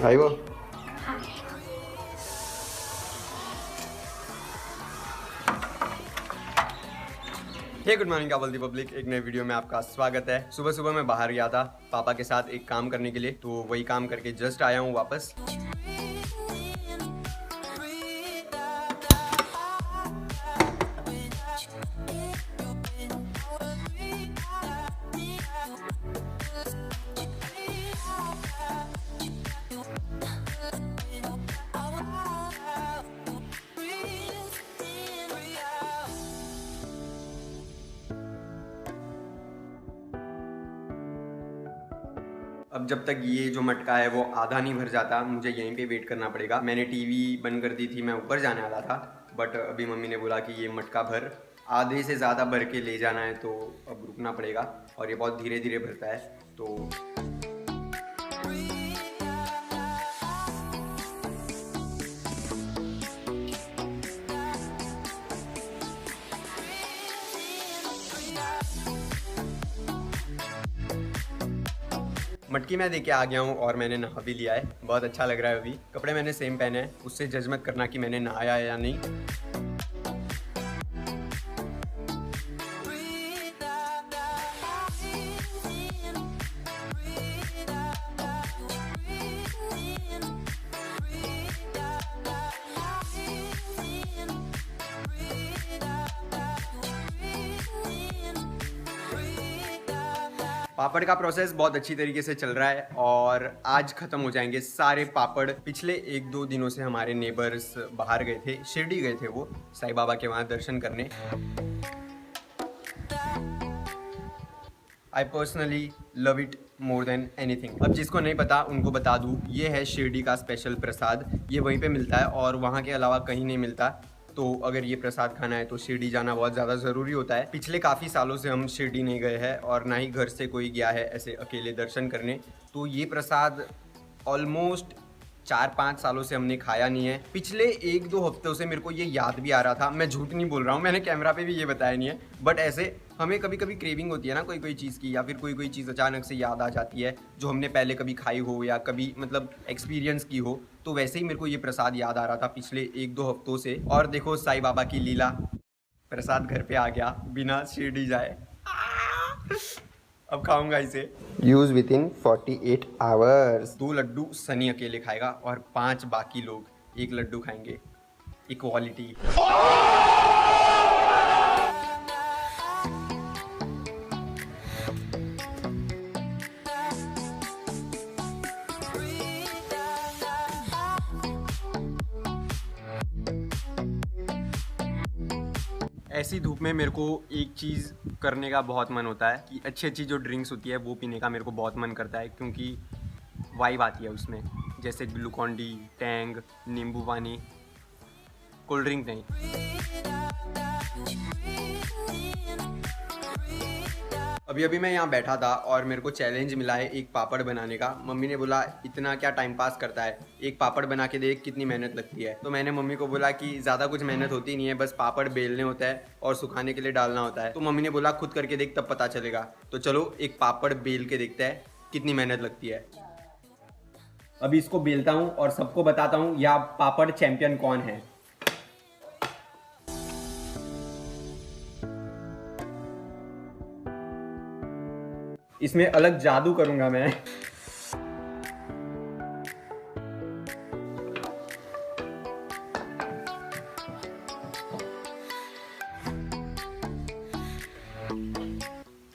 भाई वो हे good morning Kabul दी public, एक नए वीडियो में आपका स्वागत है। सुबह सुबह मैं बाहर गया था पापा के साथ एक काम करने के लिए, तो वही काम करके जस्ट आया हूँ वापस। अब जब तक ये जो मटका है वो आधा नहीं भर जाता, मुझे यहीं पे वेट करना पड़ेगा। मैंने टीवी बंद कर दी थी, मैं ऊपर जाने वाला था, बट अभी मम्मी ने बोला कि ये मटका भर, आधे से ज़्यादा भर के ले जाना है, तो अब रुकना पड़ेगा। और ये बहुत धीरे धीरे भरता है, तो मटकी मैं देके आ गया हूँ और मैंने नहा भी लिया है। बहुत अच्छा लग रहा है। अभी कपड़े मैंने सेम पहने हैं, उससे जज मत करना कि मैंने नहाया है या नहीं। पापड़ का प्रोसेस बहुत अच्छी तरीके से चल रहा है और आज ख़त्म हो जाएंगे सारे पापड़। पिछले 1-2 दिनों से हमारे नेबर्स बाहर गए थे, शिरडी गए थे वो साईं बाबा के वहाँ दर्शन करने। I personally love it more than anything. अब जिसको नहीं पता उनको बता दूँ, ये है शिरडी का स्पेशल प्रसाद। ये वहीं पे मिलता है और वहाँ के अलावा कहीं नहीं मिलता। तो अगर ये प्रसाद खाना है तो शिरडी जाना बहुत ज़्यादा ज़रूरी होता है। पिछले काफ़ी सालों से हम शिरडी नहीं गए हैं और ना ही घर से कोई गया है ऐसे अकेले दर्शन करने। तो ये प्रसाद ऑलमोस्ट 4-5 सालों से हमने खाया नहीं है। पिछले 1-2 हफ्तों से मेरे को ये याद भी आ रहा था, मैं झूठ नहीं बोल रहा हूँ, मैंने कैमरा पे भी ये बताया नहीं है, बट ऐसे हमें कभी कभी क्रेविंग होती है ना कोई चीज़ की, या फिर कोई चीज़ अचानक से याद आ जाती है जो हमने पहले कभी खाई हो या कभी मतलब एक्सपीरियंस की हो। तो वैसे ही मेरे को ये प्रसाद याद आ रहा था पिछले 1-2 हफ्तों से। और देखो साईं बाबा की लीला, प्रसाद घर पे आ गया बिना शिरडी जाए। अब खाऊंगा इसे। Use with in 48 hours. 2 laddu Sunny अकेले खाएगा और 5 बाकी लोग 1 लड्डू खाएंगे। इक्वालिटी। ऐसी धूप में मेरे को एक चीज़ करने का बहुत मन होता है कि अच्छी अच्छी जो ड्रिंक्स होती है वो पीने का मेरे को बहुत मन करता है, क्योंकि वाइब आती है उसमें, जैसे ग्लूकॉन डी, टैंग, नींबू पानी। कोल्ड ड्रिंक नहीं। अभी मैं यहाँ बैठा था और मेरे को चैलेंज मिला है एक पापड़ बनाने का। मम्मी ने बोला इतना क्या टाइम पास करता है, एक पापड़ बना के देख कितनी मेहनत लगती है। तो मैंने मम्मी को बोला कि ज़्यादा कुछ मेहनत होती नहीं है, बस पापड़ बेलने होता है और सुखाने के लिए डालना होता है। तो मम्मी ने बोला खुद करके देख तब पता चलेगा। तो चलो एक पापड़ बेल के देखते हैं कितनी मेहनत लगती है। अभी इसको बेलता हूँ और सबको बताता हूँ या पापड़ चैंपियन कौन है। इसमें अलग जादू करूंगा मैं।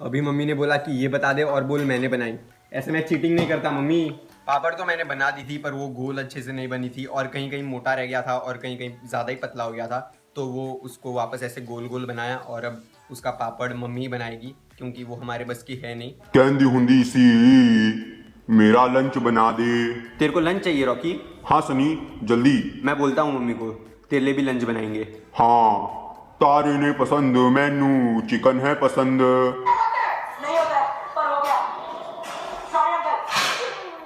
अभी मम्मी ने बोला कि ये बता दे और बोल मैंने बनाई। ऐसे मैं चीटिंग नहीं करता मम्मी। पापड़ तो मैंने बना दी थी पर वो गोल अच्छे से नहीं बनी थी और कहीं कहीं मोटा रह गया था और कहीं कहीं ज़्यादा ही पतला हो गया था। तो वो उसको वापस ऐसे गोल गोल बनाया और अब उसका पापड़ मम्मी बनाएगी, क्योंकि वो हमारे बस की है नहीं। कहंदी हुंदी सी मेरा लंच बना दे। तेरे को लंच चाहिए रॉकी? हाँ सनी जल्दी। मैं बोलता हूँ मम्मी को तेरे लिए भी लंच बनाएंगे। हाँ तारे ने पसंद, मैनू चिकन है पसंद। नहीं होता है पर हो गया। Sorry uncle.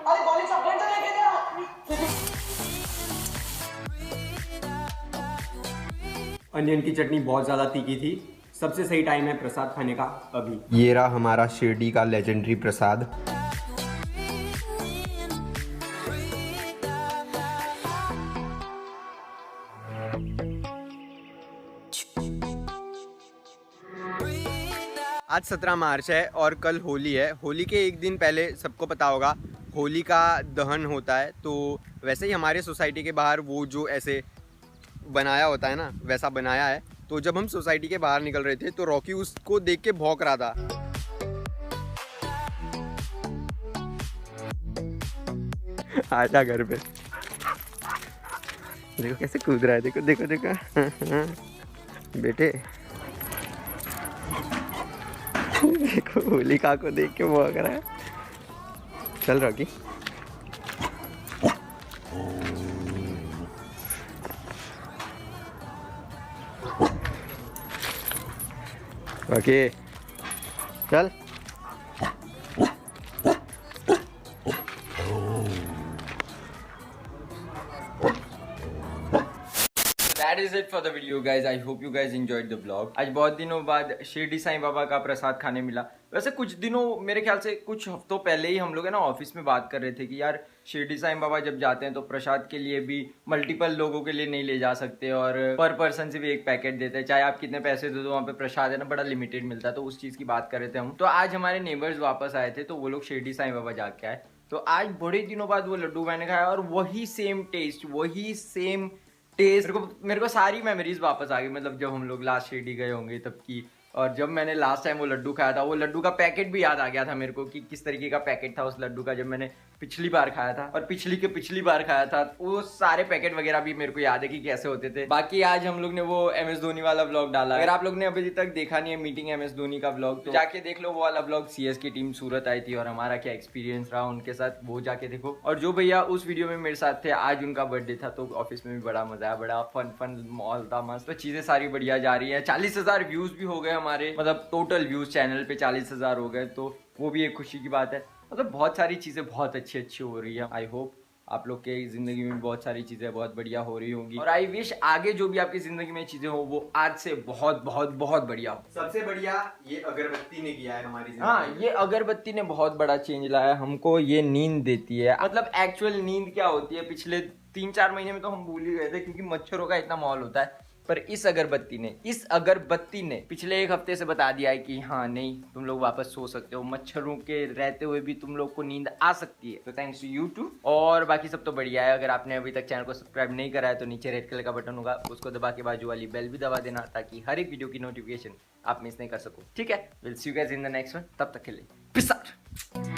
अरे गोली चॉकलेट तो लेके दे। अनियन की चटनी बहुत ज़्यादा तीखी थी। सबसे सही टाइम है प्रसाद खाने का अभी। ये रहा हमारा शिरडी का लेजेंडरी प्रसाद। आज 17 मार्च है और कल होली है। होली के एक दिन पहले सबको पता होगा होली का दहन होता है। तो वैसे ही हमारे सोसाइटी के बाहर वो जो ऐसे बनाया होता है ना, वैसा बनाया है। तो जब हम सोसाइटी के बाहर निकल रहे थे तो रॉकी उसको देख के भौंक रहा था। आजा घर पे, देखो कैसे कूद रहा है, देखो देखो देखो बेटे देखो होलिका को देख के भौंक रहा है। चल रॉकी, रॉकी चल। That is it for the video guys. I hope you guys enjoyed the vlog. आज बहुत दिनों बाद शिरडी साईं बाबा का प्रसाद खाने मिला। वैसे कुछ दिनों, मेरे ख्याल से कुछ हफ्तों पहले ही हम लोग है ना ऑफिस में बात कर रहे थे कि यार शिरडी साईं बाबा जब जाते हैं तो प्रसाद के लिए भी मल्टीपल लोगों के लिए नहीं ले जा सकते और पर पर्सन से भी एक पैकेट देते हैं। चाहे आप कितने पैसे दे दो, वहाँ पे प्रसाद है ना बड़ा लिमिटेड मिलता है। तो उस चीज़ की बात कर रहे थे हम। तो आज हमारे नेबर्स वापस आए थे तो वो लोग शिरडी साईं बाबा जाके आए। तो आज बड़े दिनों बाद वो लड्डू मैंने खाया और वही सेम टेस्ट, वही सेम टेस्ट, मेरे को सारी मेमोरीज वापस आ गई। मतलब जब हम लोग लास्ट शिरडी गए होंगे तब की, और जब मैंने लास्ट टाइम वो लड्डू खाया था, वो लड्डू का पैकेट भी याद आ गया था मेरे को कि किस तरीके का पैकेट था उस लड्डू का जब मैंने पिछली बार खाया था और पिछली बार खाया था। वो सारे पैकेट वगैरह भी मेरे को याद है कि कैसे होते थे। बाकी आज हम लोग ने वो MS धोनी वाला व्लॉग डाला। अगर आप लोग ने अभी तक देखा नहीं है मीटिंग MS धोनी का व्लॉग, तो जाके देख लो वो वाला व्लॉग। CS की टीम सूरत आई थी और हमारा क्या एक्सपीरियंस रहा उनके साथ, वो जाके देखो। और जो भैया उस वीडियो में मेरे साथ थे, आज उनका बर्थडे था तो ऑफिस में भी बड़ा मजा आया, बड़ा फन मॉल था, मस्त। तो चीजें सारी बढ़िया जा रही है। 40,000 व्यूज भी हो गए हमारे, मतलब टोटल व्यूज चैनल पे 40,000 हो गए, तो वो भी एक खुशी की बात है। मतलब बहुत सारी चीजें बहुत अच्छी हो रही है। आई होप आप लोग के जिंदगी में बहुत सारी चीजें बहुत बढ़िया हो रही होंगी और आई विश आगे जो भी आपकी जिंदगी में चीजें हो वो आज से बहुत बहुत बहुत बढ़िया हो। सबसे बढ़िया ये अगरबत्ती ने किया है हमारी जिंदगी। हाँ, ये अगरबत्ती ने बहुत बड़ा चेंज लाया हमको। ये नींद देती है, मतलब एक्चुअल नींद क्या होती है पिछले 3-4 महीने में तो हम भूल ही गए थे क्योंकि मच्छरों का इतना माहौल होता है। पर इस अगरबत्ती ने पिछले 1 हफ्ते से बता दिया है कि हाँ नहीं, तुम लोग वापस सो सकते हो, मच्छरों के रहते हुए भी तुम लोग को नींद आ सकती है। तो थैंक्स टू यू टू। और बाकी सब तो बढ़िया है। अगर आपने अभी तक चैनल को सब्सक्राइब नहीं करा है तो नीचे रेड कलर का बटन होगा, उसको दबा के बाजू वाली बेल भी दबा देना ताकि हर एक वीडियो की नोटिफिकेशन आप मिस नहीं कर सको। ठीक है, will see you guys in the next one. तब तक के लिए पीस आउट।